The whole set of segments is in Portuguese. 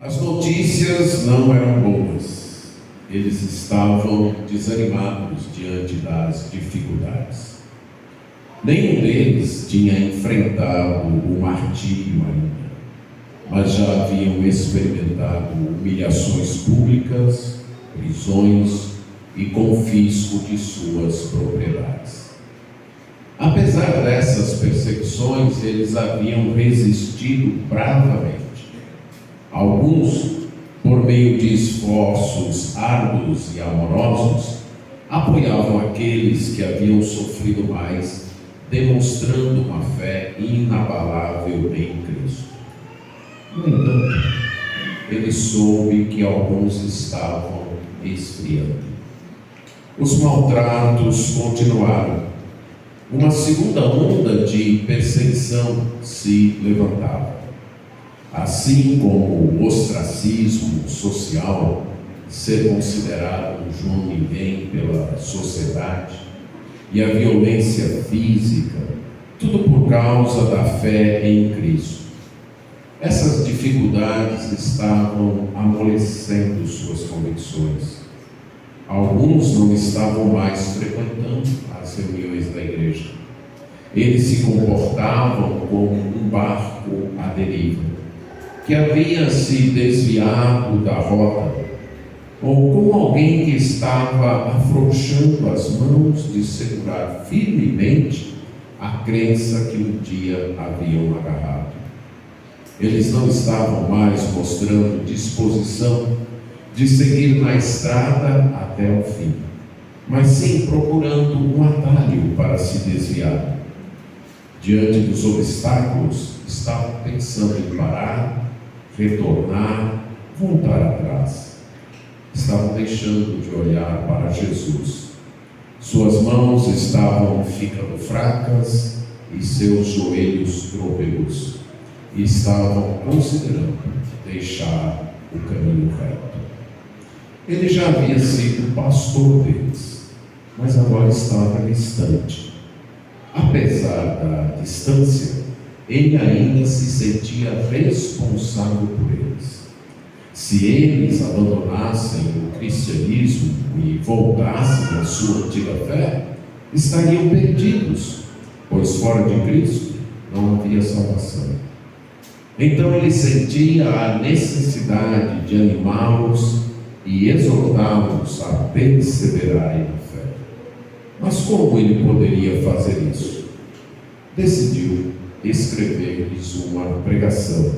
As notícias não eram boas. Eles estavam desanimados diante das dificuldades. Nenhum deles tinha enfrentado o martírio ainda, mas já haviam experimentado humilhações públicas, prisões e confisco de suas propriedades. Apesar dessas perseguições, eles haviam resistido bravamente. Alguns, por meio de esforços árduos e amorosos, apoiavam aqueles que haviam sofrido mais, demonstrando uma fé inabalável em Cristo. No entanto, ele soube que alguns estavam esfriando. Os maltratos continuaram. Uma segunda onda de perseguição se levantava. Assim como o ostracismo social, ser considerado um João ninguém pela sociedade, e a violência física, tudo por causa da fé em Cristo. Essas dificuldades estavam amolecendo suas convicções. Alguns não estavam mais frequentando as reuniões da igreja. Eles se comportavam como um barco à deriva, que havia se desviado da rota, ou como alguém que estava afrouxando as mãos de segurar firmemente a crença que um dia haviam agarrado. Eles não estavam mais mostrando disposição de seguir na estrada até o fim, mas sim procurando um atalho para se desviar. Diante dos obstáculos, estavam pensando em parar, retornar, voltar atrás. Estavam deixando de olhar para Jesus. Suas mãos estavam ficando fracas e seus joelhos trôpegos. E estavam considerando deixar o caminho reto. Ele já havia sido pastor deles, mas agora estava distante. Apesar da distância, ele ainda se sentia responsável por eles. Se eles abandonassem o cristianismo e voltassem à sua antiga fé, estariam perdidos, pois fora de Cristo não havia salvação. Então ele sentia a necessidade de animá-los e exortá-los a perseverarem na fé. Mas como ele poderia fazer isso? Decidiu escrever-lhes uma pregação,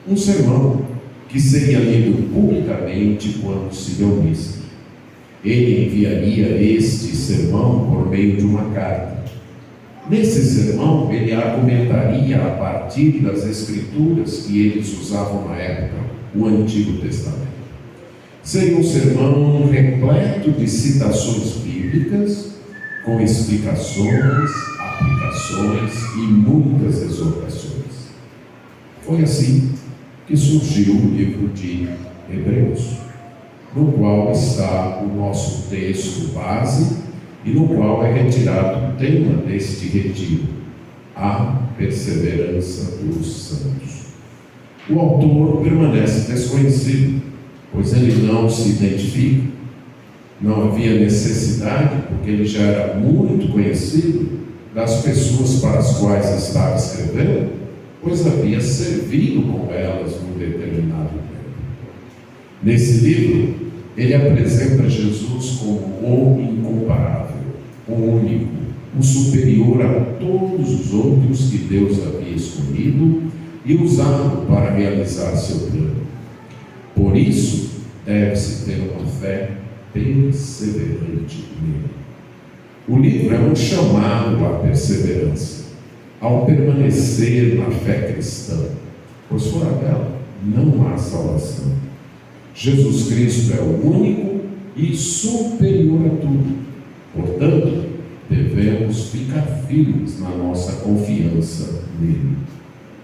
um sermão que seria lido publicamente quando se reunissem. Ele enviaria este sermão por meio de uma carta. Nesse sermão, ele argumentaria a partir das escrituras que eles usavam na época, o Antigo Testamento. Seria um sermão repleto de citações bíblicas, com explicações, aplicações e muitas exortações. Foi assim que surgiu o livro de Hebreus, no qual está o nosso texto base e no qual é retirado o tema deste retiro, a perseverança dos santos. O autor permanece desconhecido, pois ele não se identifica. Não havia necessidade, porque ele já era muito conhecido das pessoas para as quais estava escrevendo, pois havia servido com elas num determinado tempo. Nesse livro, ele apresenta Jesus como o incomparável, o único, o superior a todos os outros que Deus havia escolhido e usado para realizar seu plano. Por isso, deve-se ter uma fé perseverante nele. O livro é um chamado à perseverança, ao permanecer na fé cristã, pois fora dela não há salvação. Jesus Cristo é o único e superior a tudo. Portanto, devemos ficar firmes na nossa confiança nele.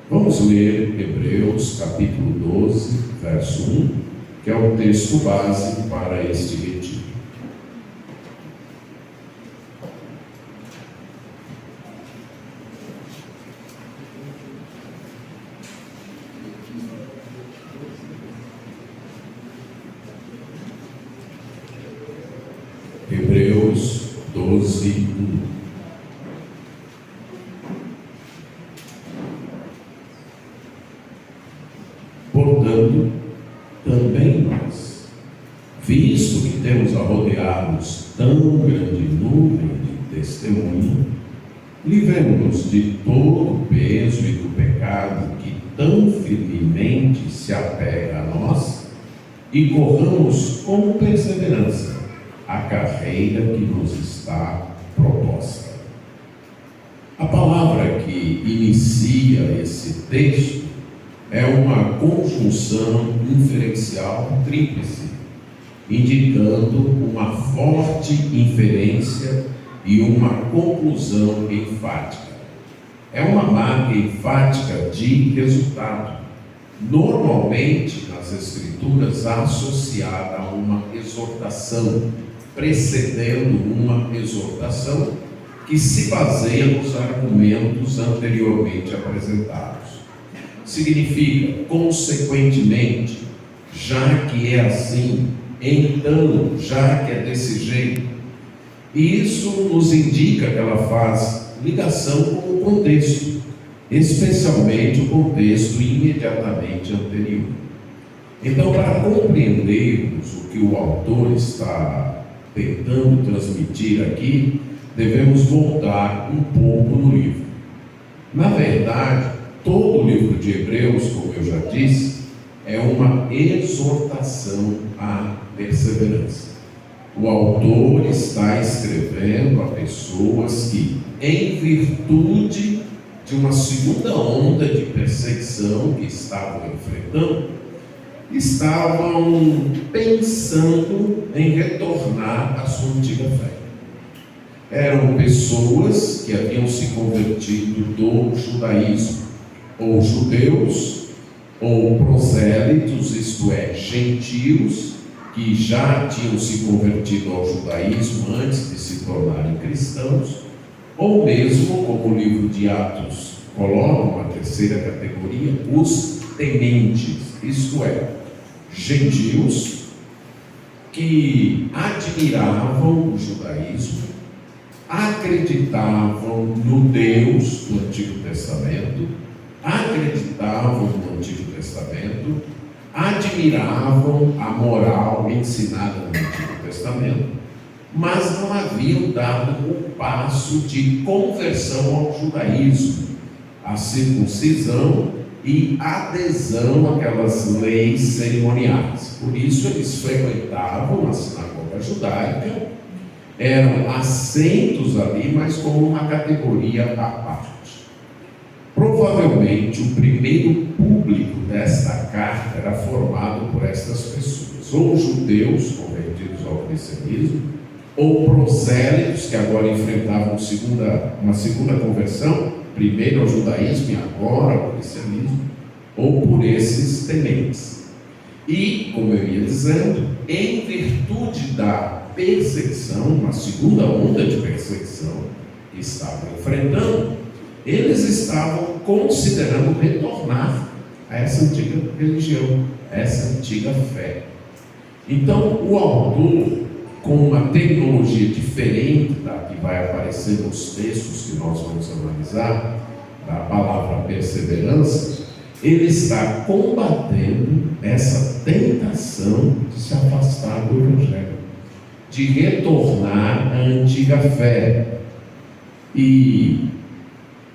Vamos ler Hebreus capítulo 12, verso 1, que é o texto base para este retiro. mundo. Portanto, também nós, visto que temos a rodear-nos tão grande nuvem de testemunho, livremos-nos de todo o peso e do pecado que tão firmemente se apega a nós e corramos com perseverança a carreira que nos está proposta. A palavra que inicia esse texto é uma conjunção inferencial tríplice, indicando uma forte inferência e uma conclusão enfática. É uma marca enfática de resultado, normalmente nas Escrituras associada a uma exortação, precedendo uma exortação que se baseia nos argumentos anteriormente apresentados. Significa, consequentemente, já que é assim, então, já que é desse jeito. E isso nos indica que ela faz ligação com o contexto, especialmente o contexto imediatamente anterior. Então, para compreendermos o que o autor está tentando transmitir aqui, devemos voltar um pouco no livro. Na verdade, todo o livro de Hebreus, como eu já disse, é uma exortação à perseverança. O autor está escrevendo a pessoas que, em virtude de uma segunda onda de perseguição que estavam enfrentando, estavam pensando em retornar à sua antiga fé. Eram pessoas que haviam se convertido do judaísmo, ou judeus, ou prosélitos, isto é, gentios, que já tinham se convertido ao judaísmo antes de se tornarem cristãos, ou mesmo, como o livro de Atos coloca uma terceira categoria, os tementes, isto é, gentios que admiravam o judaísmo, acreditavam no Deus do Antigo Testamento, acreditavam no Antigo Testamento, admiravam a moral ensinada no Antigo Testamento, mas não haviam dado o passo de conversão ao judaísmo, a circuncisão e adesão àquelas leis cerimoniais. Por isso eles frequentavam a sinagoga judaica, eram aceitos ali, mas como uma categoria à parte. Provavelmente o primeiro público desta carta era formado por estas pessoas, ou judeus convertidos ao cristianismo, ou prosélitos que agora enfrentavam uma segunda conversão, primeiro ao judaísmo e agora ao cristianismo, ou por esses tementes. E, como eu ia dizendo, em virtude da perseguição, uma segunda onda de perseguição que estavam enfrentando, eles estavam considerando retornar a essa antiga religião, a essa antiga fé. Então, o autor, com uma tecnologia diferente da que vai aparecer nos textos que nós vamos analisar, da palavra perseverança, ele está combatendo essa tentação de se afastar do Evangelho, de retornar à antiga fé. E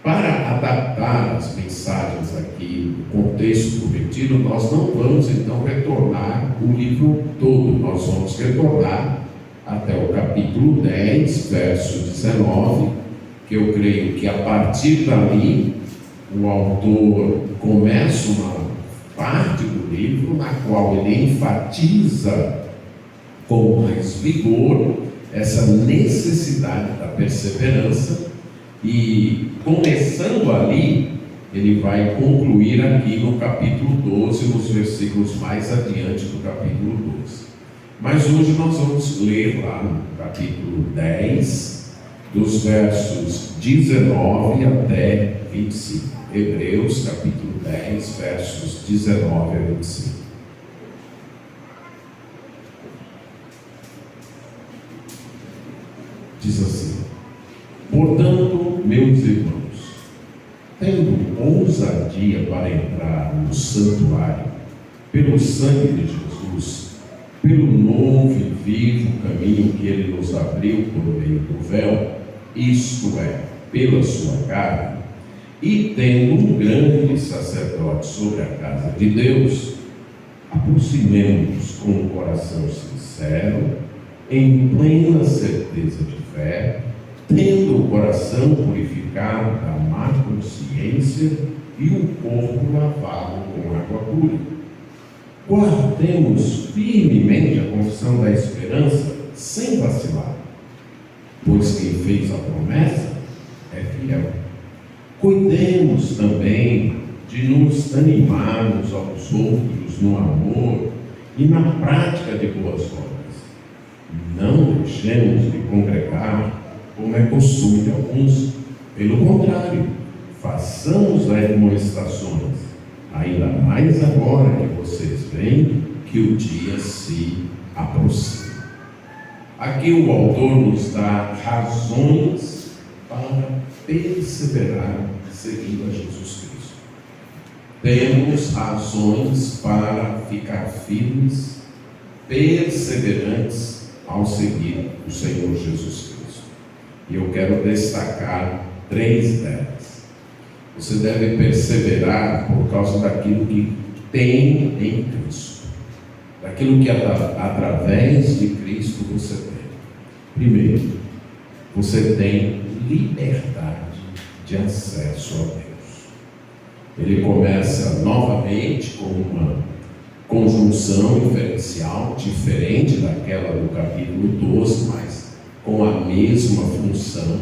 para adaptar as mensagens aqui no contexto prometido, nós não vamos então retornar o livro todo, nós vamos retornar até o capítulo 10, verso 19, que eu creio que a partir dali o autor começa uma parte do livro na qual ele enfatiza com mais vigor essa necessidade da perseverança. E começando ali, ele vai concluir aqui no capítulo 12, nos versículos mais adiante do capítulo 12. Mas hoje nós vamos ler lá no capítulo 10, dos versos 19 até 25. Hebreus, capítulo 10, versos 19 a 25. Diz assim: Portanto, meus irmãos, tendo ousadia para entrar no santuário, pelo sangue de Jesus, pelo novo e vivo caminho que Ele nos abriu por meio do véu, isto é, pela sua carne, e tendo um grande sacerdote sobre a casa de Deus, aproximemo-nos com um coração sincero, em plena certeza de fé, tendo o coração purificado da má consciência e o corpo lavado com água pura. Guardemos firmemente a confissão da esperança sem vacilar, pois quem fez a promessa é fiel. Cuidemos também de nos animarmos aos outros no amor e na prática de boas obras. Não deixemos de congregar, como é costume de alguns. Pelo contrário, façamos admoestações, ainda mais agora que vocês veem que o dia se aproxima. Aqui o autor nos dá razões para perseverar seguindo a Jesus Cristo. Temos razões para ficar firmes, perseverantes ao seguir o Senhor Jesus Cristo. E eu quero destacar 3 delas. Você deve perseverar por causa daquilo que tem em Cristo, daquilo que através de Cristo você tem. Primeiro, você tem liberdade de acesso a Deus. Ele começa novamente com uma conjunção inferencial diferente daquela do capítulo 12, mas com a mesma função.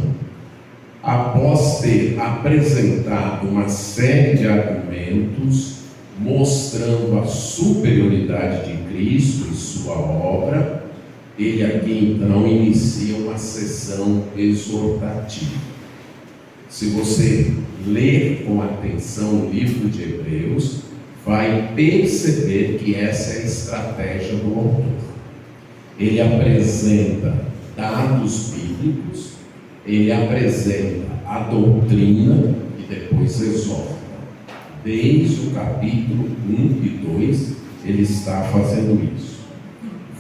Após ter apresentado uma série de argumentos mostrando a superioridade de Cristo e sua obra, ele aqui então inicia uma sessão exortativa. Se você ler com atenção o livro de Hebreus, vai perceber que essa é a estratégia do autor. Ele apresenta dados bíblicos, ele apresenta a doutrina e depois exorta. Desde o capítulo 1 e 2, ele está fazendo isso.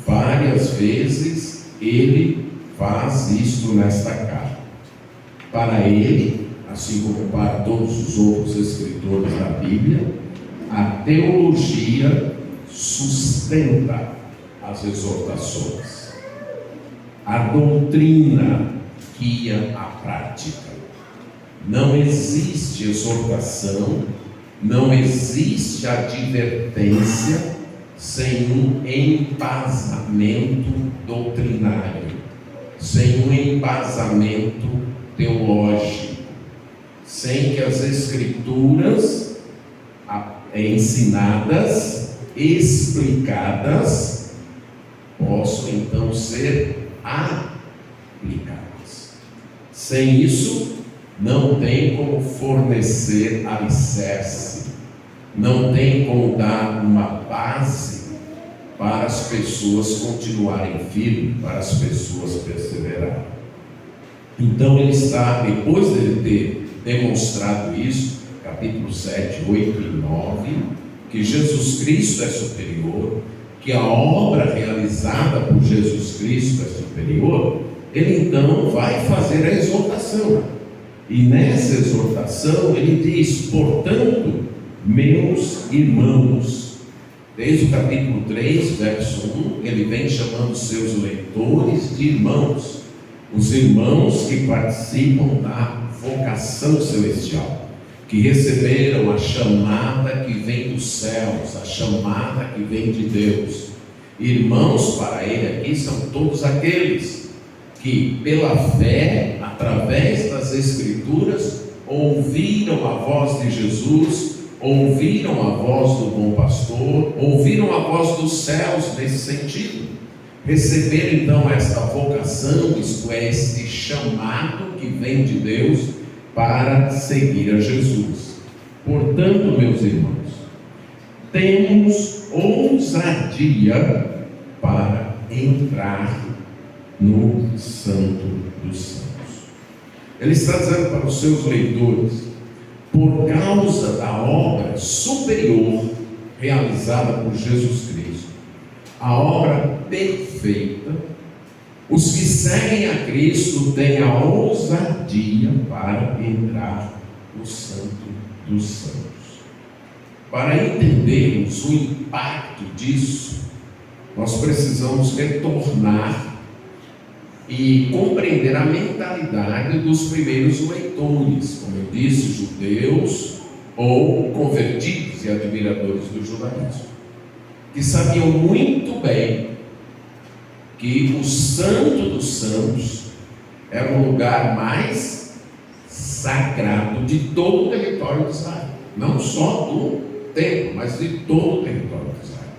Várias vezes ele faz isto nesta carta. Para ele, assim como para todos os outros escritores da Bíblia, a teologia sustenta as exortações. A doutrina guia a prática. Não existe exortação, não existe advertência sem um embasamento doutrinário, sem um embasamento teológico, sem que as Escrituras ensinadas, explicadas, possam então ser aplicadas. Sem isso, não tem como fornecer alicerce, não tem como dar uma base para as pessoas continuarem firmes, para as pessoas perseverarem. Então ele está, depois de ele ter demonstrado isso, capítulo 7, 8 e 9, que Jesus Cristo é superior, que a obra realizada por Jesus Cristo é superior, ele então vai fazer a exortação. E nessa exortação ele diz: portanto, meus irmãos. Desde o capítulo 3, verso 1, ele vem chamando seus leitores de irmãos, os irmãos que participam da vocação celestial, que receberam a chamada que vem dos céus, a chamada que vem de Deus. Irmãos para ele aqui são todos aqueles que pela fé, através das Escrituras, ouviram a voz de Jesus, ouviram a voz do bom pastor, ouviram a voz dos céus nesse sentido. Receberam então esta vocação, isto é, esse chamado que vem de Deus para seguir a Jesus. Portanto, meus irmãos, temos ousadia para entrar no Santo dos Santos. Ele está dizendo para os seus leitores: por causa da obra superior realizada por Jesus Cristo, a obra perfeita, os que seguem a Cristo têm a ousadia para entrar no Santo dos Santos. Para entendermos o impacto disso, nós precisamos retornar e compreender a mentalidade dos primeiros leitores, como eu disse, judeus ou convertidos e admiradores do judaísmo, que sabiam muito bem que o Santo dos Santos era o lugar mais sagrado de todo o território de Israel, não só do templo, mas de todo o território de Israel,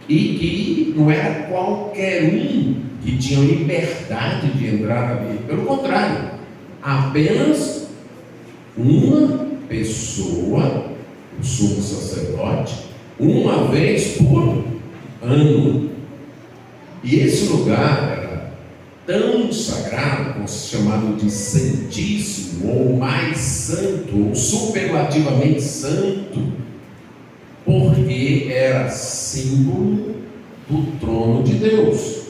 e que não era qualquer um que tinha liberdade de entrar ali. Pelo contrário, apenas uma pessoa, o sumo sacerdote, uma vez por ano. E esse lugar era tão sagrado, chamado de Santíssimo, ou mais santo, ou superlativamente santo, porque era símbolo do trono de Deus.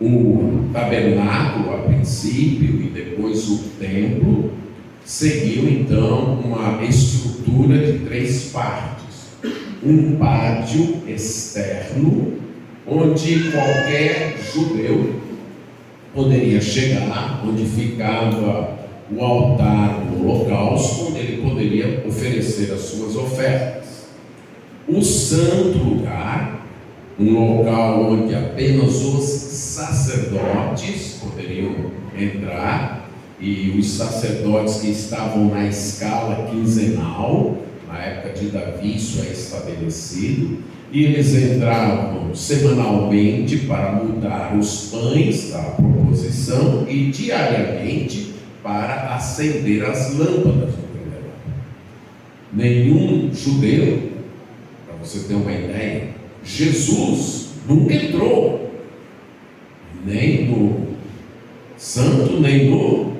O tabernáculo, a princípio, e depois o templo, seguiu então uma estrutura de 3 partes. Um pátio externo, onde qualquer judeu poderia chegar, onde ficava o altar do holocausto, onde ele poderia oferecer as suas ofertas. O santo lugar, um local onde apenas os sacerdotes poderiam entrar, e os sacerdotes que estavam na escala quinzenal, na época de Davi isso é estabelecido, e eles entravam semanalmente para mudar os pães da proposição e diariamente para acender as lâmpadas do candelabro. Nenhum judeu, para você ter uma ideia, Jesus nunca entrou nem no santo, nem no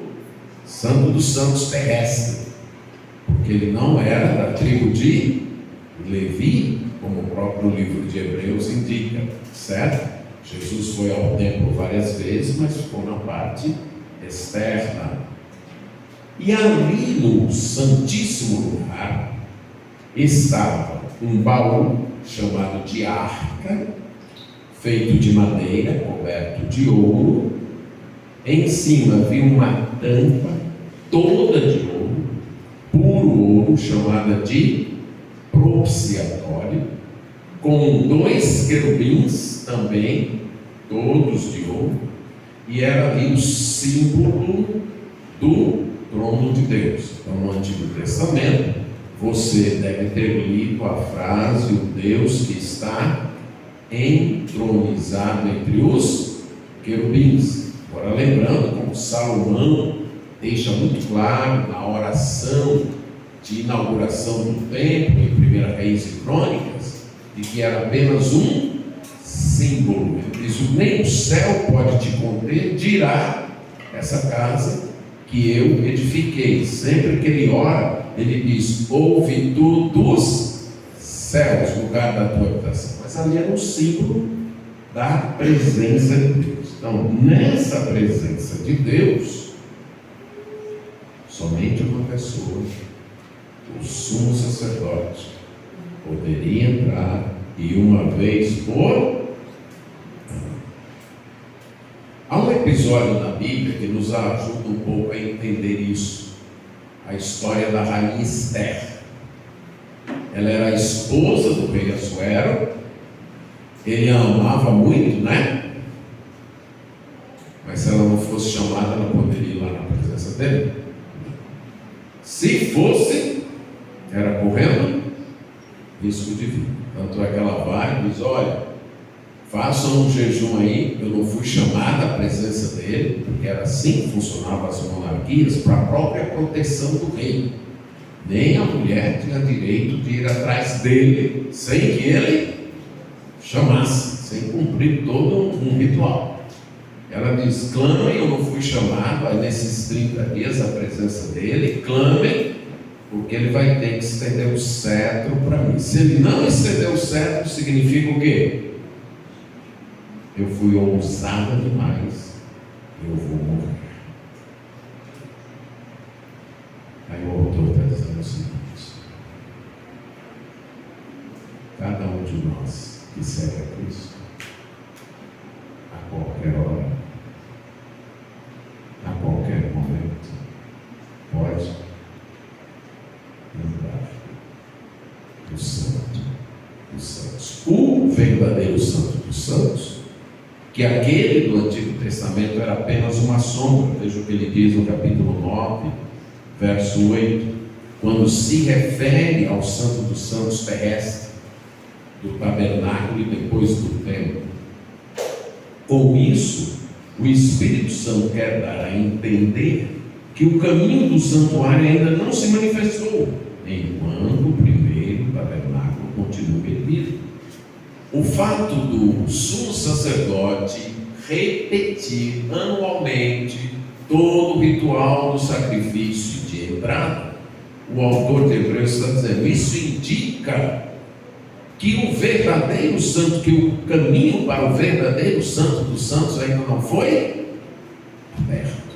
santo dos santos terrestre, porque ele não era da tribo de Levi, como o próprio livro de Hebreus indica, certo? Jesus foi ao templo várias vezes, mas ficou na parte externa. E ali no Santíssimo Lugar estava um baú chamado de arca, feito de madeira, coberto de ouro. Em cima havia uma tampa toda de ouro, puro ouro, chamada de propiciatório, com 2 querubins também, todos de ouro, e era ali o símbolo do trono de Deus. Então, no Antigo Testamento, você deve ter lido a frase: o Deus que está entronizado entre os querubins. Agora, lembrando como Salomão deixa muito claro na oração de inauguração do templo, em 1 Reis e Crônicas, de que era apenas um símbolo. Ele diz: nem o céu pode te conter, dirá essa casa que eu edifiquei. Sempre que ele ora, ele diz: ouve tu dos céus, lugar da tua habitação. Mas ali era um símbolo da presença de Deus. Então, nessa presença de Deus, somente uma pessoa, o sumo sacerdote, poderia entrar, e uma vez por ano. Há um episódio na Bíblia que nos ajuda um pouco a entender isso. A história da rainha Esther. Ela era a esposa do rei Assuero. Ele a amava muito, né? Mas se ela não fosse chamada, ela poderia ir lá na presença dele. Se fosse, era correndo risco de vida. Tanto é que ela vai e diz: olha, façam um jejum aí. Eu não fui chamada à presença dele, porque era assim que funcionavam as monarquias, para a própria proteção do rei. Nem a mulher tinha direito de ir atrás dele sem que ele chamasse, sem cumprir todo um ritual. Ela diz: clamem, eu não fui chamado, aí nesses 30 dias a presença dele, clamem, porque ele vai ter que estender o cetro para mim. Se ele não estender o cetro, significa o quê? Eu fui ousada demais, eu vou morrer. Aí o autor está dizendo o seguinte: cada um de nós que segue a Cristo, a qualquer hora, a qualquer momento, pode lembrar do Santo dos Santos. O verdadeiro Santo dos Santos, que aquele do Antigo Testamento era apenas uma sombra. Veja o que ele diz no capítulo 9, verso 8, quando se refere ao Santo dos Santos terrestre, do tabernáculo e depois do templo. Com isso, o Espírito Santo quer dar a entender que o caminho do santuário ainda não se manifestou, enquanto o primeiro tabernáculo continua erguido. O fato do sumo sacerdote repetir anualmente todo o ritual do sacrifício de entrada, o autor de Hebreus está dizendo, isso indica que o verdadeiro santo, que o caminho para o verdadeiro santo dos santos ainda não foi aberto.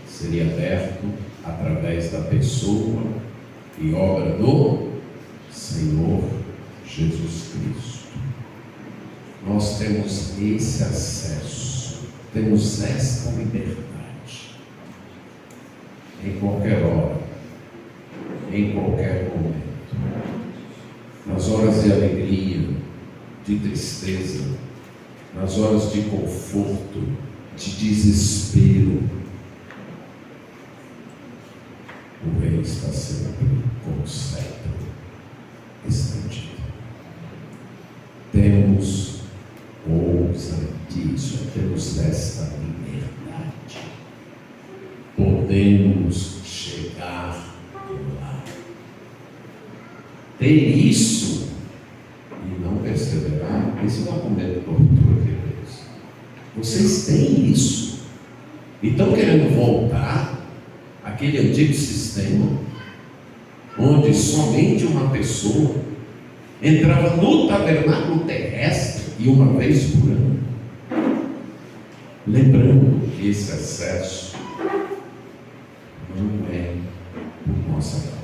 Seria aberto através da pessoa e obra do Senhor Jesus Cristo. Nós temos esse acesso, temos esta liberdade, em qualquer hora, em qualquer momento, nas horas de alegria, de tristeza, nas horas de conforto, de desespero. O Rei está sempre com o cetro estendido. Temos ousadia, temos esta liberdade. Podemos chegar lá. Ter isso e não perseverar, isso não é um método de tortura de Deus. Vocês têm isso e estão querendo voltar àquele antigo sistema onde somente uma pessoa entrava no tabernáculo terrestre e uma vez por ano. Lembrando que esse acesso não é por nossa causa.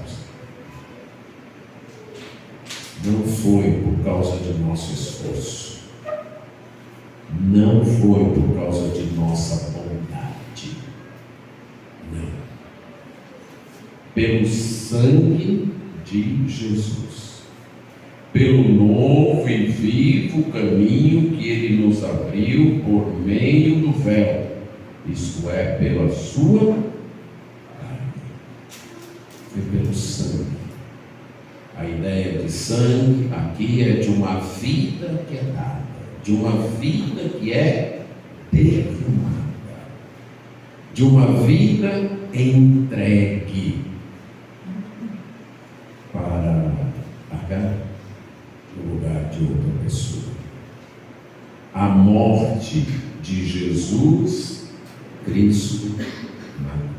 Não foi por causa de nosso esforço. Não foi por causa de nossa bondade. Não. Pelo sangue de Jesus. Pelo novo e vivo caminho que Ele nos abriu por meio do véu. Isto é, pela sua carne. Foi pelo sangue. A ideia de sangue aqui é de uma vida que é dada, de uma vida que é derramada, de uma vida entregue para pagar no lugar de outra pessoa. A morte de Jesus Cristo na cruz.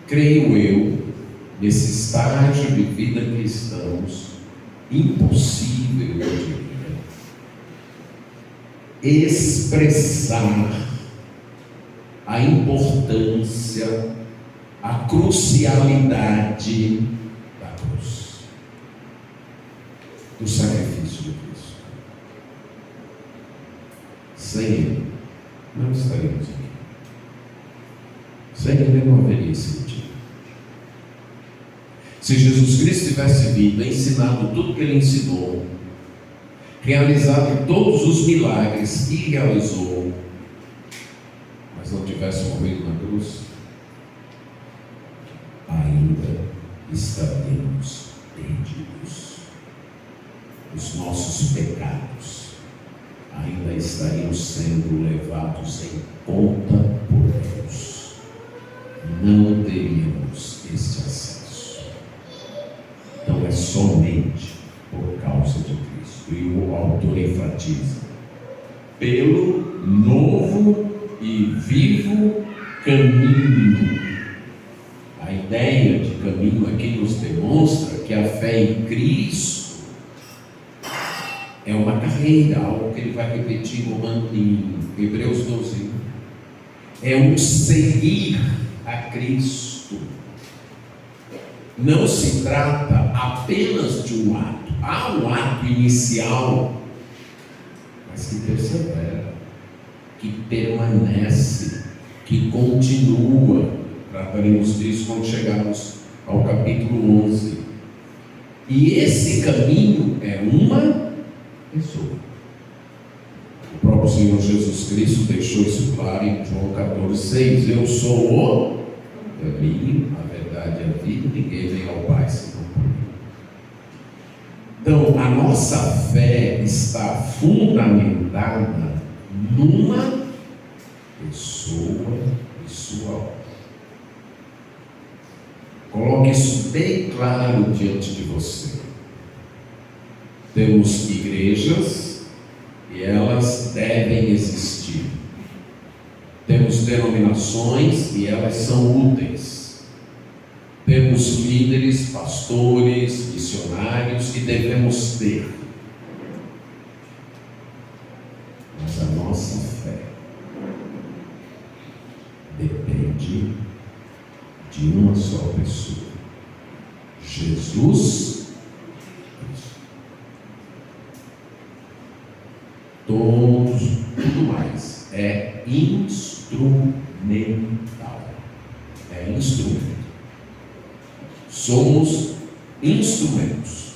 Creio eu, nesse estágio de vida que estamos, impossível, eu diria, expressar a importância, a crucialidade da cruz, do sacrifício de Cristo. Sem Ele, não estaríamos aqui. Sem Ele não haveria sentido. Se Jesus Cristo tivesse vindo, ensinado tudo que Ele ensinou, realizado todos os milagres que realizou, mas não tivesse morrido na cruz, ainda estaríamos perdidos. Os nossos pecados ainda estariam sendo levados em conta por Deus. Não teríamos este acesso. Então é somente por causa de Cristo. e o autor enfatiza, pelo novo e vivo caminho. A ideia de caminho aqui nos demonstra que a fé em Cristo é uma carreira, algo que ele vai repetir em Hebreus 12. É um seguir a Cristo. Não se trata apenas de um ato. Há um ato inicial, mas que persevera, que permanece, que continua. Trataremos disso quando chegarmos ao capítulo 11. E esse caminho é uma pessoa. O próprio Senhor Jesus Cristo deixou isso claro em João 14,6. Eu sou o caminho, a verdade e a vida, ninguém vem ao Pai senão por mim. Então, a nossa fé está fundamentada numa pessoa e sua obra. Coloque isso bem claro diante de você. Temos igrejas e elas devem existir. Temos denominações e elas são úteis. Temos líderes, pastores, missionários que devemos ter. Mas a nossa fé depende de uma só pessoa, Jesus Cristo. Tudo mais é instrumental. É instrumento. Somos instrumentos.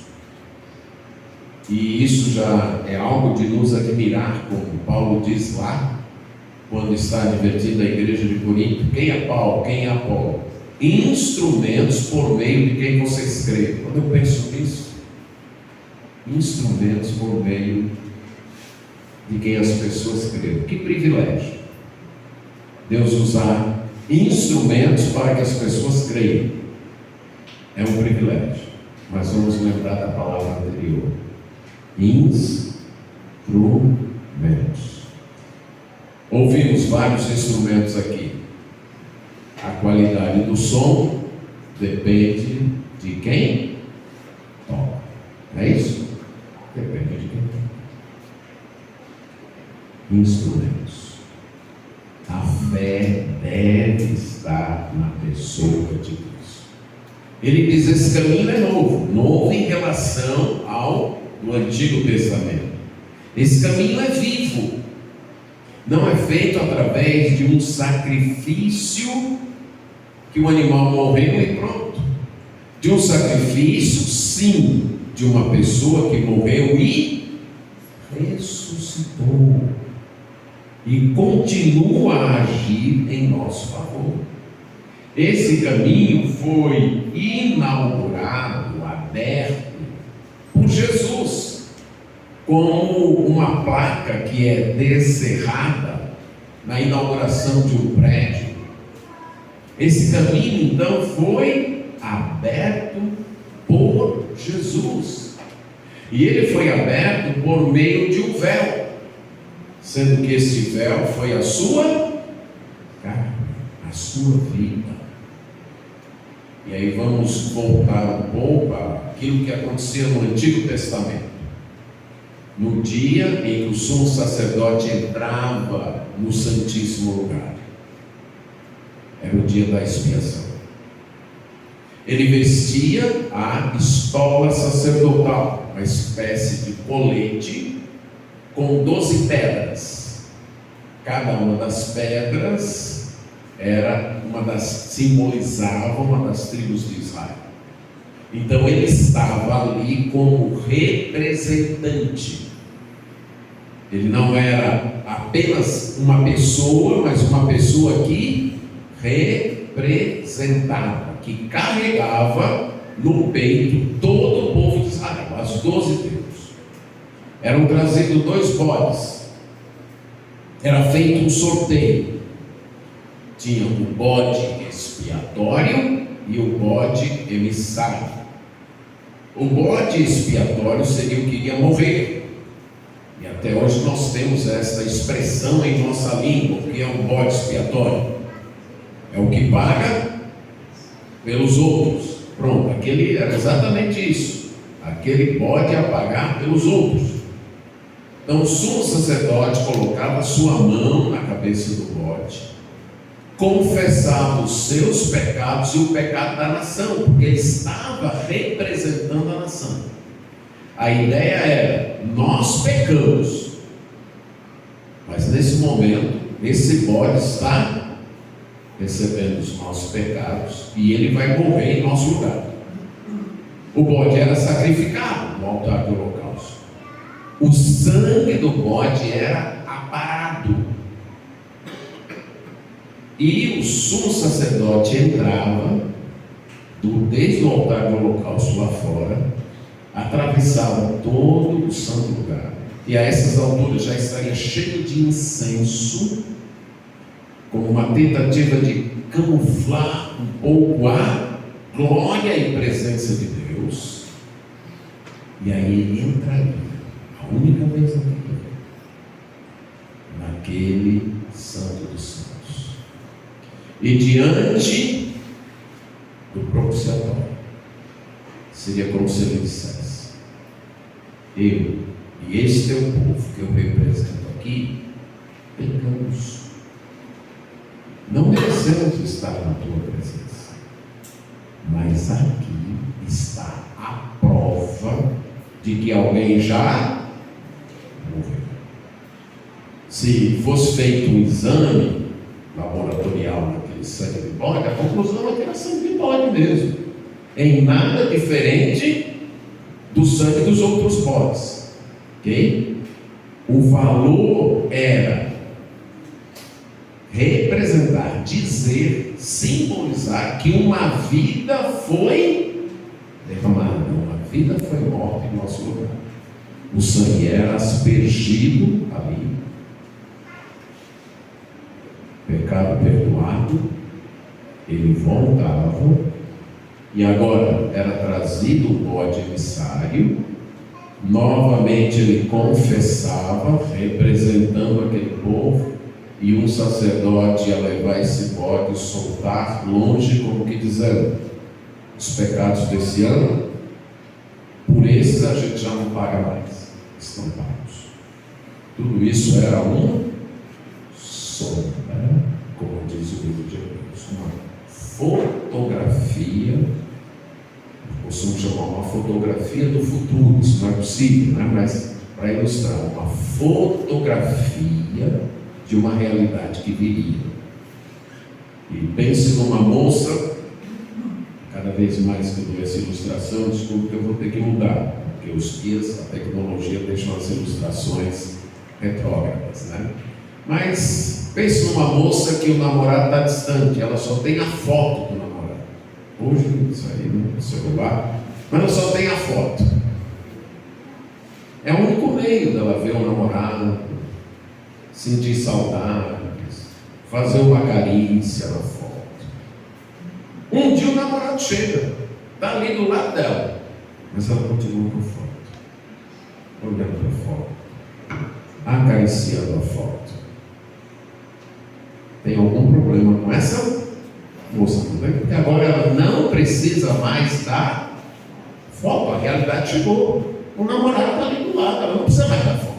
E isso já é algo de nos admirar, como Paulo diz lá, quando está advertindo a igreja de Corinto: quem é Paulo, quem é Apolo? Instrumentos por meio de quem vocês creem. Quando eu penso nisso, instrumentos por meio de quem as pessoas creem. Que privilégio Deus usar instrumentos para que as pessoas creiam. É um privilégio. Mas vamos lembrar da palavra anterior: instrumentos. Ouvimos vários instrumentos aqui. A qualidade do som depende de quem toca. Não é isso? Depende de quem toca. Instrumentos. A fé deve estar na pessoa de Cristo. Ele diz: esse caminho é novo em relação ao do Antigo Testamento. Esse caminho é vivo. Não é feito através de um sacrifício que o animal morreu e pronto. De um sacrifício, sim, de uma pessoa que morreu e ressuscitou e continua a agir em nosso favor. Esse caminho foi inaugurado, aberto por Jesus, como uma placa que é descerrada na inauguração de um prédio. Esse caminho então foi aberto por Jesus, e ele foi aberto por meio de um véu, sendo que esse véu foi a sua carne, a sua vida. E aí vamos voltar um pouco àquilo que acontecia no Antigo Testamento. No dia em que o sumo sacerdote entrava no Santíssimo Lugar, era o dia da expiação. Ele vestia a estola sacerdotal, uma espécie de colete com 12 pedras. Cada uma das pedras simbolizava uma das tribos de Israel. Então ele estava ali como representante. Ele não era apenas uma pessoa, mas uma pessoa que representava, que carregava no peito todo o povo de Israel, as 12 tribos. Eram trazidos 2 bodes. Era feito um sorteio. Tinha o bode expiatório e o bode emissário. O bode expiatório seria o que iria morrer. E até hoje nós temos esta expressão em nossa língua, que é um bode expiatório. É o que paga pelos outros. Pronto, aquele era exatamente isso. Aquele bode a pagar pelos outros. Então o sumo sacerdote colocava sua mão na cabeça do bode, confessava os seus pecados e o pecado da nação, porque ele estava representando a nação. A ideia era: nós pecamos, mas nesse momento esse bode está recebendo os nossos pecados e ele vai morrer em nosso lugar. O bode era sacrificado no altar do holocausto. O sangue do bode era aparado. E o sumo sacerdote entrava desde o altar do holocausto lá fora, atravessava todo o santo lugar, e a essas alturas já estaria cheio de incenso, como uma tentativa de camuflar um pouco a glória e presença de Deus. E aí ele entraria, a única vez na vida, naquele santo dos santos, e diante do propiciatório seria como se ele dissesse: eu e este teu povo que eu represento aqui pecamos, não merecemos estar na tua presença, mas aqui está a prova de que alguém já morreu. Se fosse feito um exame laboratorial naquele sangue de bode, a conclusão é que era sangue de bode mesmo, em nada diferente do sangue dos outros bodes, ok? O valor era representar, dizer, simbolizar que uma vida foi derramada, uma vida foi morta em nosso lugar. O sangue era aspergido ali, pecado perdoado, ele voltava, e agora era trazido o bode emissário, novamente ele confessava, representando aquele povo, e um sacerdote ia levar esse bode e soltar longe, como que dizendo: os pecados desse ano, por esses a gente já não paga mais, estão pagos. Tudo isso era um sonho, né? Como diz o livro de Hebreus, uma fotografia. Eu costumo chamar uma fotografia do futuro, isso não é possível, né? Mas para ilustrar, uma fotografia de uma realidade que viria. E pense numa moça, cada vez mais que eu dou essa ilustração, desculpe que eu vou ter que mudar, porque os guias, a tecnologia deixam as ilustrações retrógradas, né? Mas pense numa moça que o namorado está distante, ela só tem a foto do namorado. Hoje, isso aí no celular, mas ela só tem a foto. É o único meio dela ver o namorado, sentir saudades, fazer uma carícia na foto. Um dia o namorado chega, está ali do lado dela, mas ela continua com a foto, olhando para a foto, acariciando a foto. Tem algum problema com essa moça, não tem? Porque agora ela não precisa mais da foto, a realidade chegou. O namorado está ali do lado, ela não precisa mais da foto.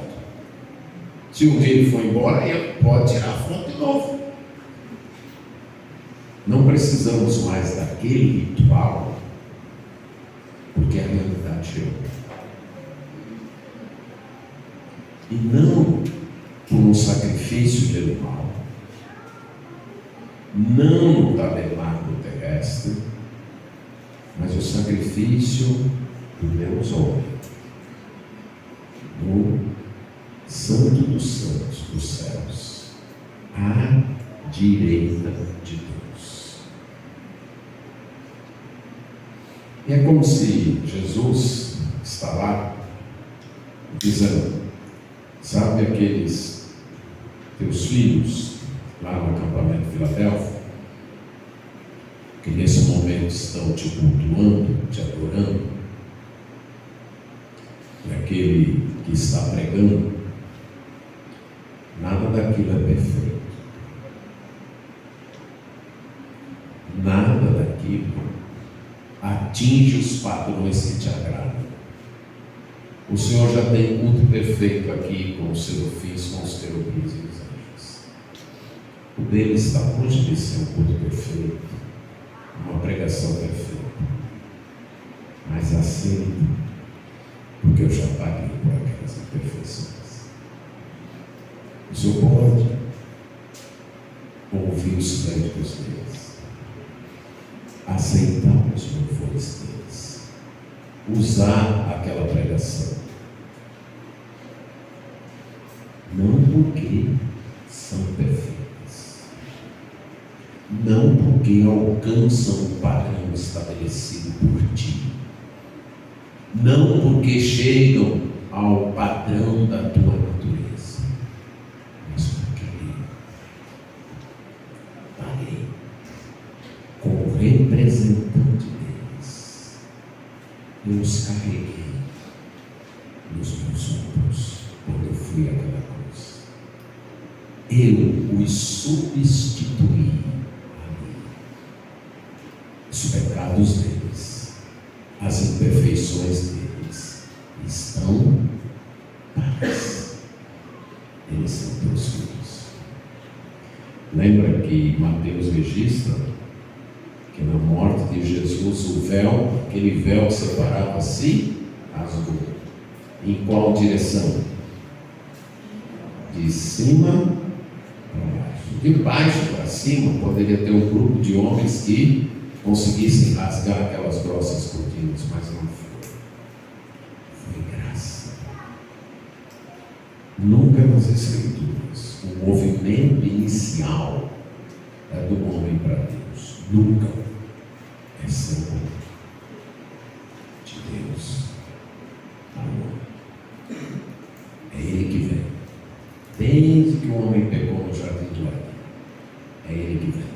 Se um dia ele for embora, ele pode tirar a foto de novo. Não precisamos mais daquele ritual, porque a realidade chegou. E não por um sacrifício de animal, não no tabernáculo terrestre, mas o sacrifício do Deus homem, no Santo dos Santos dos céus, à direita de Deus. E é como se Jesus está lá dizendo: sabe aqueles teus filhos lá no acampamento de Filadélfia, que nesse momento estão te cultuando, te adorando, e aquele que está pregando Nada daquilo é perfeito. Nada daquilo atinge os padrões que te agradam. O Senhor já tem culto perfeito aqui com os serafins, com os querubins e os anjos. O dele está longe de ser um culto perfeito, uma pregação perfeita. Mas aceito, porque eu já paguei por aquelas imperfeições. O Senhor pode ouvir os cânticos deles, aceitar os louvores deles, usar aquela pregação, não porque são perfeitas, não porque alcançam o padrão estabelecido por ti, não porque chegam ao padrão da tua natureza, mas porque paguei como representante deles. Eu os carreguei nos meus ombros quando eu fui àquela cruz. Eu os substituí ali. Os pecados deles, as imperfeições deles estão pagas. Eles são teus filhos. Lembra que Mateus registra que na morte de Jesus o véu, aquele véu que separava-se, rasgou. Em qual direção? De cima para baixo. De baixo para cima poderia ter um grupo de homens que conseguissem rasgar aquelas grossas cortinas, mas não foi. Foi graça. Nunca nas Escrituras o movimento inicial é do homem para Deus. Nunca é ser o homem de Deus para o homem. É Ele que vem. Desde que o homem pecou no jardim do Éden, é Ele que vem.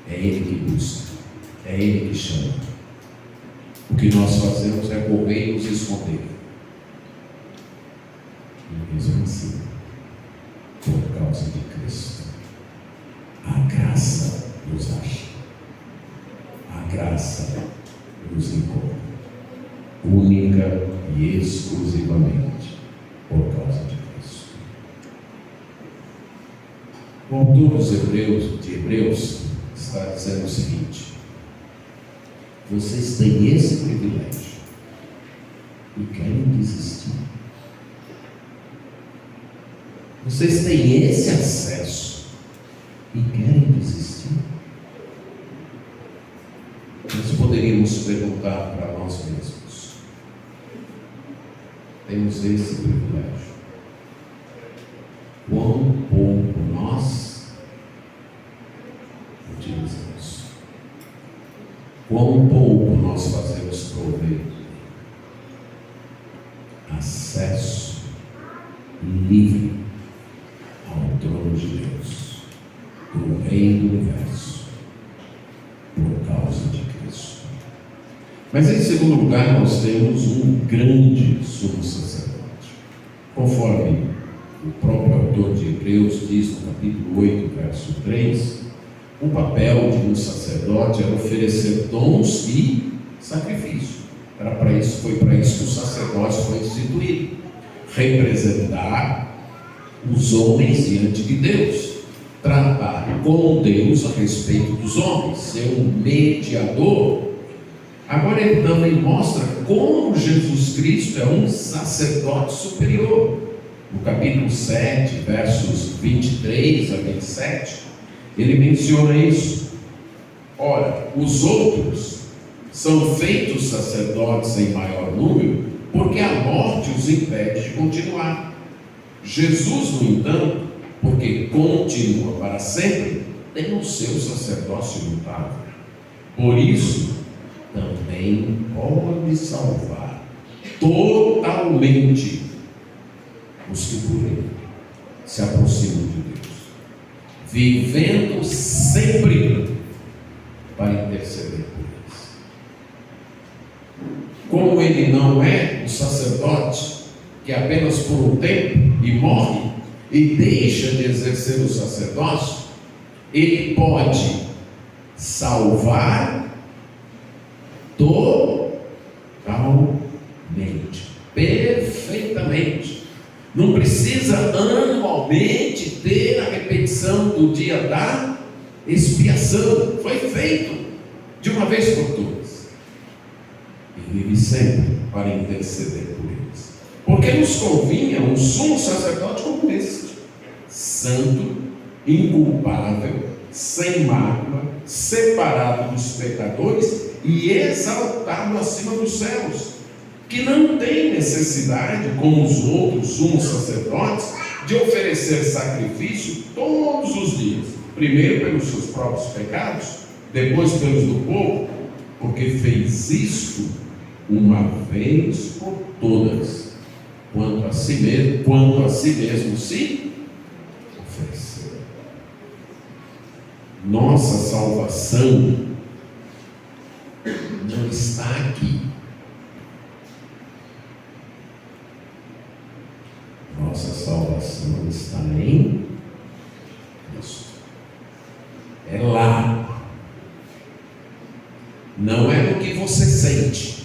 É Ele que busca. É Ele que chama. O que nós fazemos é correr e nos esconder. E mesmo assim, por causa de Cristo, a graça nos acha. A graça nos encontra. Única e exclusivamente por causa de Cristo. O autor de Hebreus está dizendo o seguinte: vocês têm esse privilégio e querem desistir. Vocês têm esse acesso e querem desistir. Nós poderíamos perguntar para nós mesmos: temos esse privilégio? Quão pouco nós utilizamos? Quão pouco nós fazemos proveito? Acesso livre ao trono de Deus, do Rei do Universo, por causa de Cristo. Mas em segundo lugar, nós temos um grande sumo sacerdote. Conforme o próprio autor de Hebreus diz no capítulo 8, verso 3, o papel de um sacerdote era oferecer dons e sacrifício. Foi para isso que o sacerdócio foi instituído. Representar os homens diante de Deus. Tratar com Deus a respeito dos homens. Ser um mediador. Agora ele também mostra como Jesus Cristo é um sacerdote superior. No capítulo 7, versos 23 a 27, ele menciona isso. Ora, os outros são feitos sacerdotes em maior número, porque a morte os impede de continuar. Jesus, no entanto, porque continua para sempre, tem o seu sacerdócio imutável. Por isso, também pode salvar totalmente os que por ele se aproximam de Deus, vivendo sempre para interceder por eles. Como ele não é um sacerdote que apenas por um tempo e morre, e deixa de exercer o sacerdócio, ele pode salvar totalmente, perfeitamente. Não precisa anualmente ter a repetição do dia da expiação. Foi feito de uma vez por todas. E vive sempre para interceder por eles. Porque nos convinha um sumo sacerdote como este, santo, inculpável, sem mácula, separado dos pecadores e exaltado acima dos céus, que não tem necessidade, como os outros sumos sacerdotes, de oferecer sacrifício todos os dias, primeiro pelos seus próprios pecados, depois pelos do povo, porque fez isto uma vez por todas, quanto a si mesmo se ofereceu. Nossa salvação não está aqui. Nossa salvação está em Cristo. É lá. Não é no que você sente.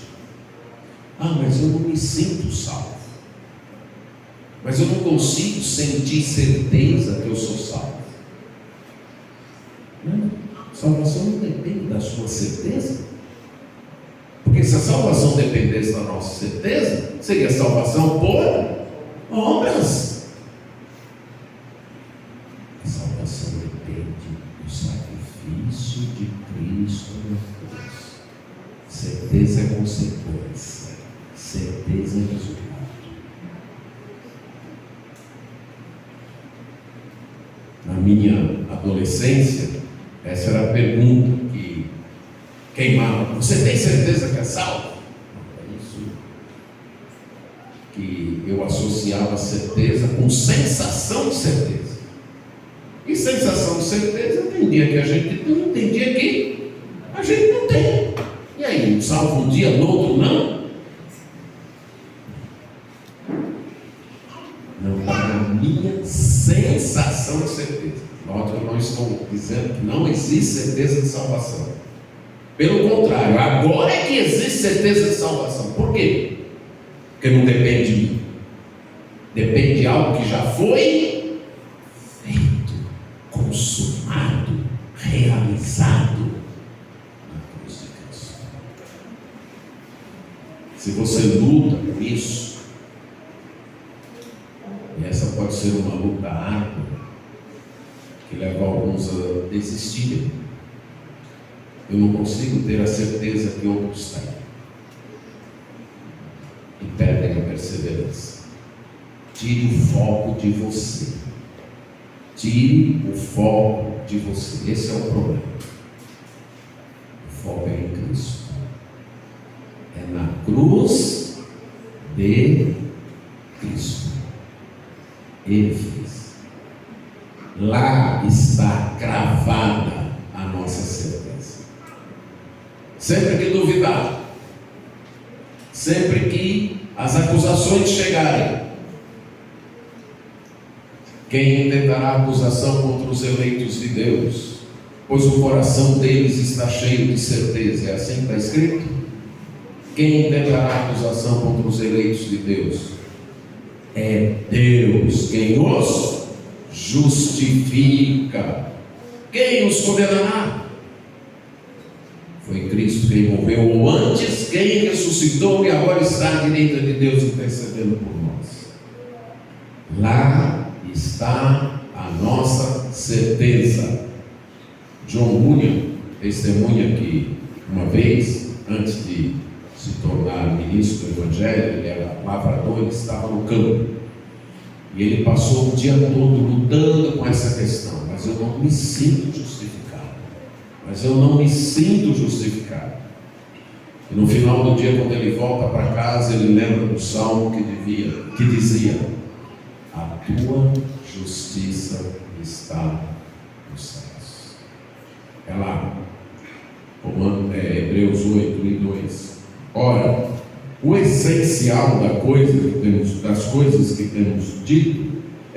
Mas eu não me sinto salvo. Mas eu não consigo sentir certeza que eu sou salvo. Não. Salvação não depende da sua certeza. Porque se a salvação dependesse da nossa certeza, seria salvação por obras. A salvação depende do sacrifício de Cristo na cruz. Certeza é consequência, certeza é resultado. Na minha adolescência, essa era a pergunta que queimava: você tem certeza que é salvo? Que eu associava certeza com sensação de certeza. E sensação de certeza tem dia que a gente tem, tem dia que a gente não tem. E aí, um salvo um dia, no outro não? Não está na minha sensação de certeza. Note que eu não estou dizendo que não existe certeza de salvação. Pelo contrário, agora é que existe certeza de salvação. Por quê? Porque não depende de mim. Depende de algo que já foi feito, consumado, realizado na cruz de Cristo. Se você luta com isso, e essa pode ser uma luta árdua, que leva alguns a desistirem. Eu não consigo ter a certeza que outros têm. E perdem a perseverança. Tire o foco de você. Tire o foco de você. Esse é o problema. O foco é em Cristo. É na cruz de Cristo. Ele fez. Lá está cravada a nossa certeza. Sempre que duvidar, sempre que as acusações chegarem, quem intentará acusação contra os eleitos de Deus? Pois o coração deles está cheio de certeza. É assim que está escrito? Quem intentará acusação contra os eleitos de Deus? É Deus quem os justifica. Quem os condenará? Foi Cristo quem morreu, ou antes, quem ressuscitou e agora está à direita de Deus intercedendo por nós. Lá está a nossa certeza. John Bunyan testemunha que uma vez, antes de se tornar ministro do Evangelho, ele era lavrador, ele estava no campo. E ele passou o dia todo lutando com essa questão. Mas eu não me sinto justificado. Mas eu não me sinto justificado. E no final do dia, quando ele volta para casa, ele lembra do salmo que dizia: a tua justiça está nos céus. É lá, Hebreus 8 e 2. Ora, o essencial das coisas que temos dito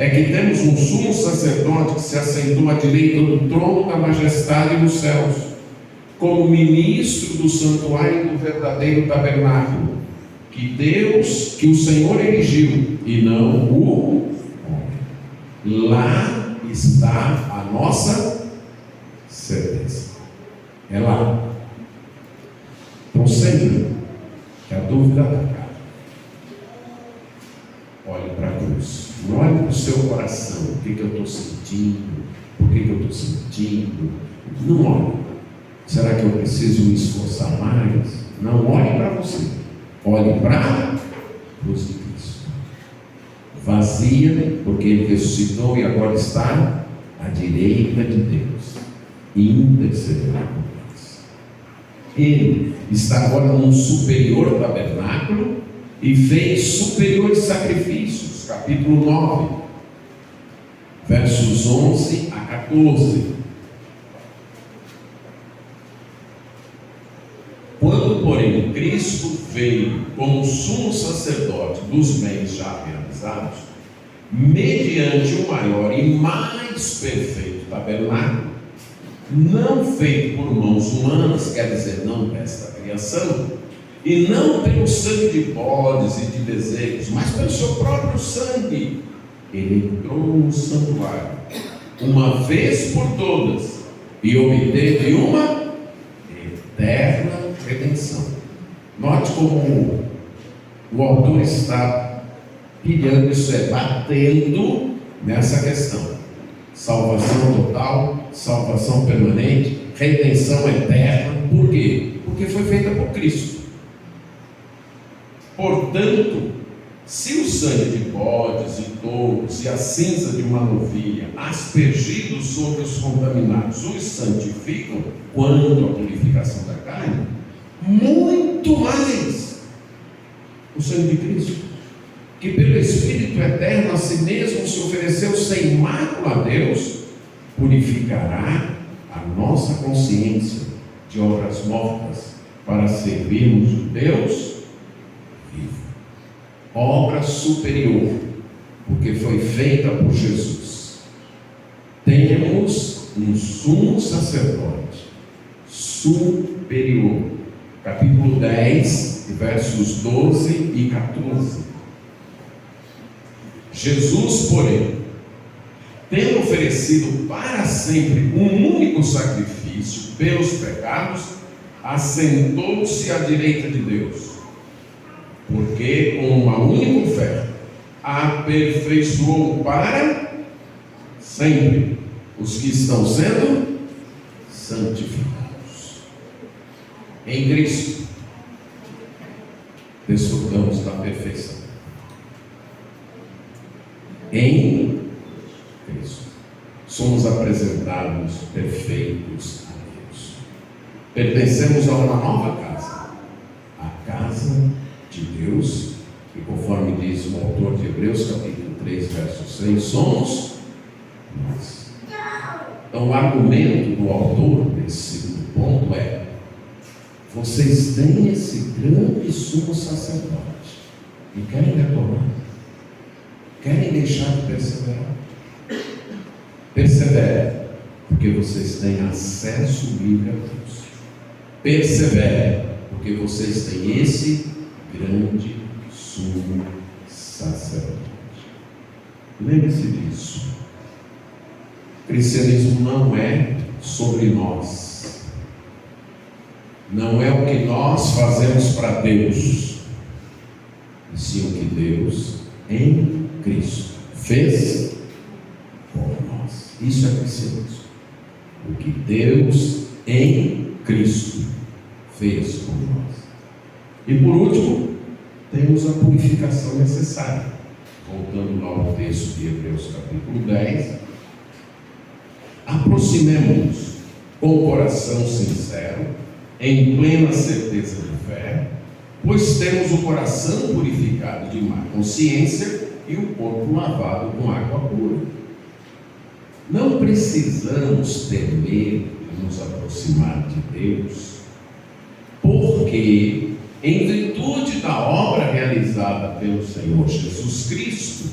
é que temos um sumo sacerdote que se assentou à direita do trono da majestade nos céus, como ministro do santuário do verdadeiro tabernáculo, que o Senhor erigiu, e não o homem. Lá está a nossa certeza. É lá. Então, sempre que a dúvida atacar, olhe para a cruz. Não olhe para o seu coração. O que eu estou sentindo? Por que eu estou sentindo? Não olhe. Será que eu preciso me esforçar mais? Não olhe para você. Olhe para a cruz de Cristo. Vazia, porque Ele ressuscitou e agora está à direita de Deus, intercedendo por nós. Ele está agora num superior tabernáculo e fez superiores sacrifícios. Capítulo 9, versos 11 a 14. Quando, porém, Cristo veio como sumo sacerdote dos bens já realizados, mediante o maior e mais perfeito tabernáculo, não feito por mãos humanas, quer dizer, não desta criação, e não pelo sangue de bodes e de bezerros, mas pelo seu próprio sangue, ele entrou no santuário, uma vez por todas, e obteve uma eterna redenção. Note como o autor está pilhando isso, batendo nessa questão: salvação total, salvação permanente, redenção eterna. Por quê? Porque foi feita por Cristo. Portanto, se o sangue de bodes e touros e a cinza de uma novilha aspergidos sobre os contaminados os santificam quanto à purificação da carne, muito mais o sangue de Cristo, que pelo Espírito eterno a si mesmo se ofereceu sem mácula a Deus, purificará a nossa consciência de obras mortas para servirmos o Deus vivo. Obra superior, porque foi feita por Jesus. Temos um sumo sacerdote superior. Capítulo 10, versos 12 e 14. Jesus, porém, tendo oferecido para sempre um único sacrifício pelos pecados, assentou-se à direita de Deus, porque com uma única oferta aperfeiçoou para sempre os que estão sendo santificados. Em Cristo desfrutamos da perfeição. Em Cristo somos apresentados perfeitos a Deus. Pertencemos a uma nova casa, a casa de Deus, e conforme diz o autor de Hebreus, capítulo 3, verso 6, somos nós. Então, o argumento do autor desse segundo ponto é: vocês têm esse grande sumo sacerdote e querem retornar? Querem deixar de perseverar? Persevere, porque vocês têm acesso livre a Deus. Persevere, porque vocês têm esse grande sumo sacerdote. Lembre-se disso. O cristianismo não é sobre nós. Não é o que nós fazemos para Deus, e sim o que Deus em Cristo fez por nós. Isso é cristianismo. O que Deus em Cristo fez por nós. E por último, temos a purificação necessária. Voltando lá ao texto de Hebreus capítulo 10, aproximemo-nos com o coração sincero, em plena certeza de fé, pois temos o coração purificado de má consciência e o corpo lavado com água pura. Não precisamos ter medo de nos aproximar de Deus, porque, em virtude da obra realizada pelo Senhor Jesus Cristo,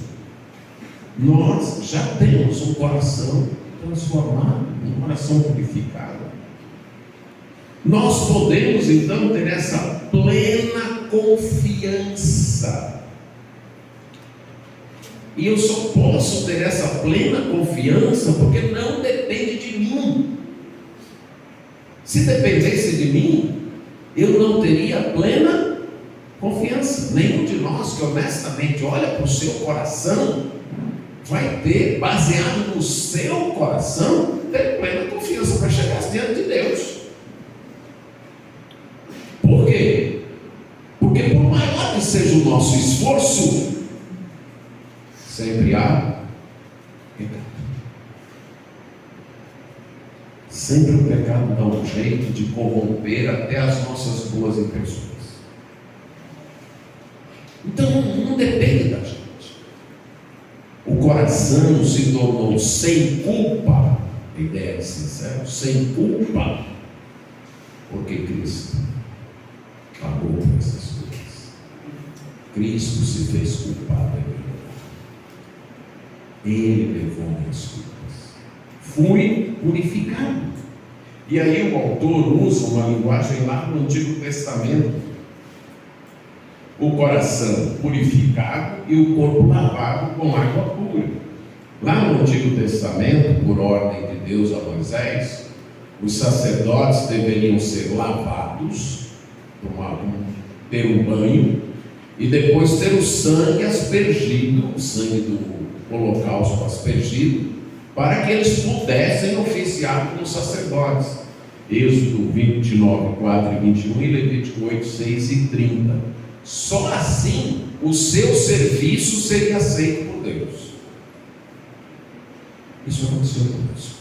nós já temos um coração transformado, um coração purificado. Nós podemos então ter essa plena confiança. E eu só posso ter essa plena confiança porque não depende de mim. Se dependesse de mim, eu não teria plena confiança. Nenhum de nós que honestamente olha para o seu coração vai ter, baseado no seu coração, ter plena confiança para chegar diante de Deus. Por quê? Porque por maior que seja o nosso esforço, sempre há pecado. Sempre o pecado dá um jeito de corromper até as nossas boas intenções. Então não depende da gente. O coração se tornou sem culpa, a ideia é sincera, sem culpa, porque Cristo pagou por essas coisas. Cristo se fez culpado em meu lugar. Ele levou minhas culpas. Fui purificado. E aí o autor usa uma linguagem lá no Antigo Testamento. O coração purificado e o corpo lavado com água pura. Lá no Antigo Testamento, por ordem de Deus a Moisés, os sacerdotes deveriam ser lavados, ter um banho, e depois ter o sangue aspergido, o sangue do holocausto aspergido, para que eles pudessem oficiar como sacerdotes. Êxodo 29, 4 e 21 e Levítico 8, 6 e 30. Só assim o seu serviço seria aceito por Deus. Isso aconteceu conosco.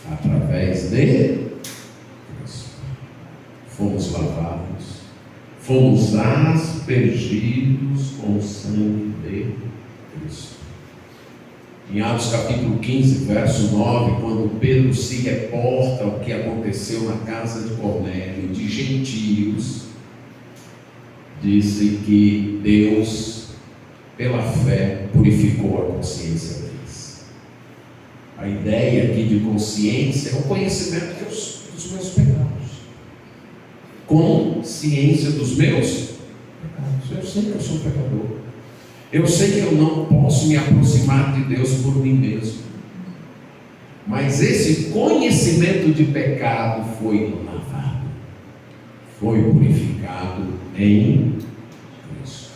Através de Cristo. Fomos lavados, fomos aspergidos com o sangue de Cristo. Em Atos capítulo 15, verso 9, quando Pedro se reporta o que aconteceu na casa de Cornélio, de gentios, disse que Deus, pela fé, purificou a consciência deles. A ideia aqui de consciência é o conhecimento dos meus pecados. Consciência dos meus pecados. Eu sei que eu sou pecador. Eu sei que eu não posso me aproximar de Deus por mim mesmo. Mas esse conhecimento de pecado foi lavado, foi purificado em Cristo.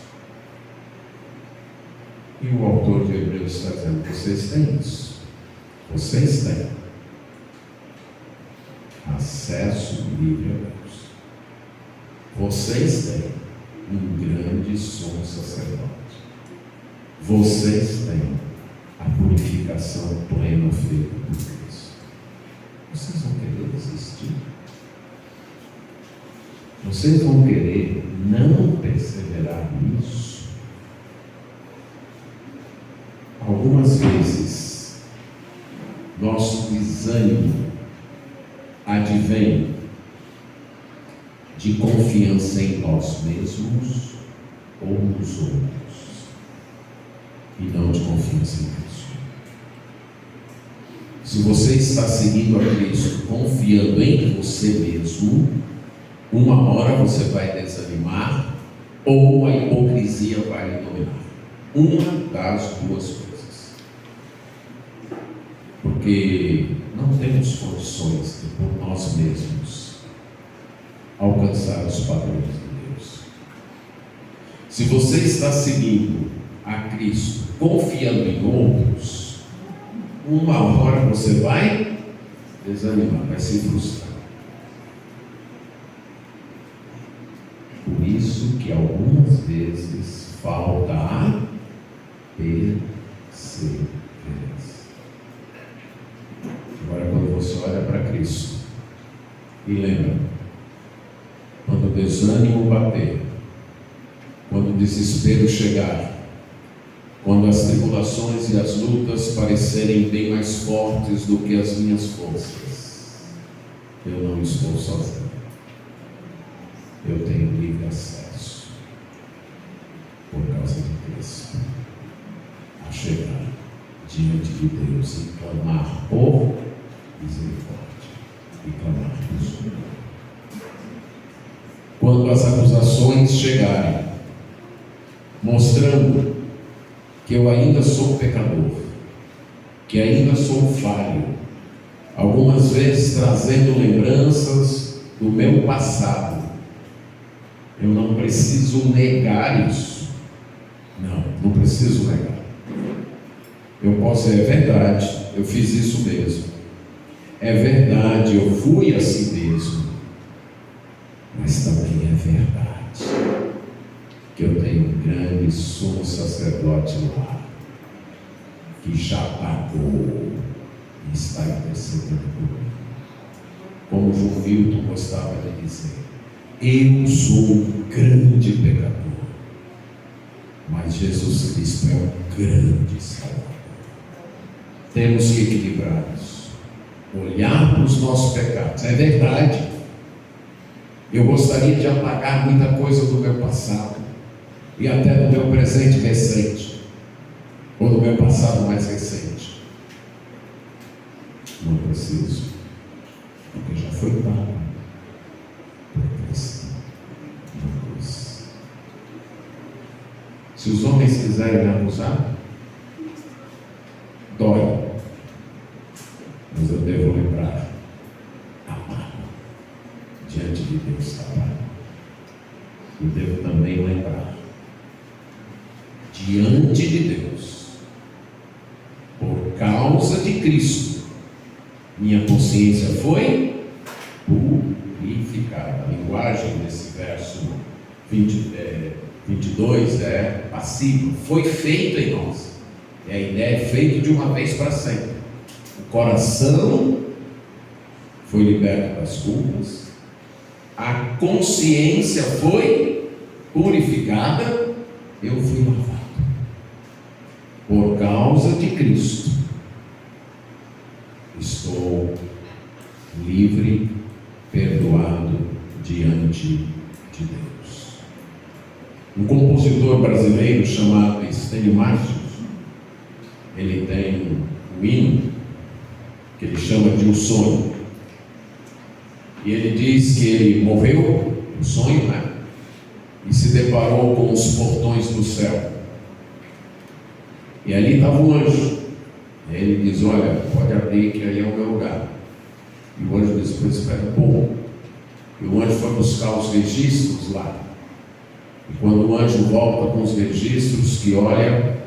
E o autor de Hebreus está dizendo: vocês têm isso. Vocês têm acesso livre a Deus. Vocês têm um grande sumo sacerdote. Vocês têm a purificação plena feita por Cristo. Vocês vão querer desistir? Vocês vão querer não perseverar nisso? Algumas vezes, nosso desânimo advém de confiança em nós mesmos ou nos outros, e não de confiança em Cristo. Se você está seguindo a Cristo, confiando em você mesmo, uma hora você vai desanimar, ou a hipocrisia vai lhe dominar. Uma das duas coisas. Porque não temos condições de, por nós mesmos, alcançar os padrões de Deus. Se você está seguindo a Cristo, confiando em outros, uma hora você vai desanimar, vai se frustrar. Por isso que algumas vezes falta a perseverança. Agora, quando você olha para Cristo e lembra, quando o desânimo bater, quando o desespero chegar, quando as tribulações e as lutas parecerem bem mais fortes do que as minhas forças, eu não estou sozinho. Eu tenho livre acesso por causa de Cristo. diante de Deus e clamar por misericórdia e clamar por socorro. Quando as acusações chegarem, mostrando que eu ainda sou pecador, que ainda sou falho, algumas vezes trazendo lembranças do meu passado, eu não preciso negar isso. Não preciso negar. Eu posso dizer, é verdade, eu fiz isso mesmo. É verdade, eu fui assim mesmo. Mas também é verdade que eu tenho um grande sumo sacerdote lá, que já pagou e está intercedendo por mim. Como João Milton gostava de dizer, eu sou um grande pecador, mas Jesus Cristo é um grande Salvador. Temos que equilibrar isso, olhar para os nossos pecados. É verdade, eu gostaria de apagar muita coisa do meu passado e até do meu presente recente, ou do meu passado mais recente. Não preciso, porque já foi pago por Cristo na cruz. Se os homens quiserem me acusar, dói, mas eu devo lembrar, amado, diante de Deus está pago. E devo também lembrar, diante de Deus, por causa de Cristo, minha consciência foi purificada. A linguagem desse verso 22 é passiva. Foi feito em nós. E a ideia é feito de uma vez para sempre. O coração foi liberto das culpas. A consciência foi purificada. Eu fui lavado. Por causa de Cristo, estou livre, perdoado diante de Deus. Um compositor brasileiro chamado Estênio Márcio, ele tem um hino que ele chama de O Sonho. E ele diz que ele morreu, um sonho, né? E se deparou com os portões do céu. E ali estava um anjo. E aí ele diz, olha, pode abrir que aí é o meu lugar. E o anjo disse, pois espera um pouco. E o anjo foi buscar os registros lá. E quando o anjo volta com os registros, que olha,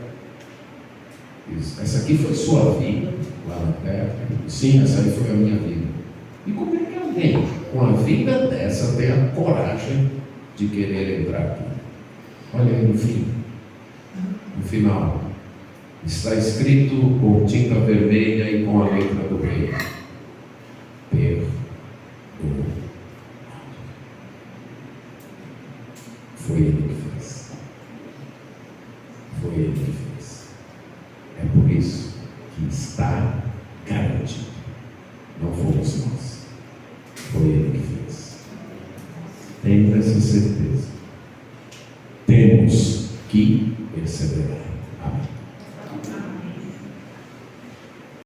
diz, essa aqui foi sua vida lá na terra? Sim, essa aí foi a minha vida. E como é que alguém com a vida dessa tem a coragem de querer entrar aqui? Olha aí no fim, no final, está escrito com tinta vermelha e com a letra do rei: perdoado. Foi ele que fez. Foi ele que fez. É por isso que está garantido. Não fomos nós. Foi ele que fez. Tenha essa certeza.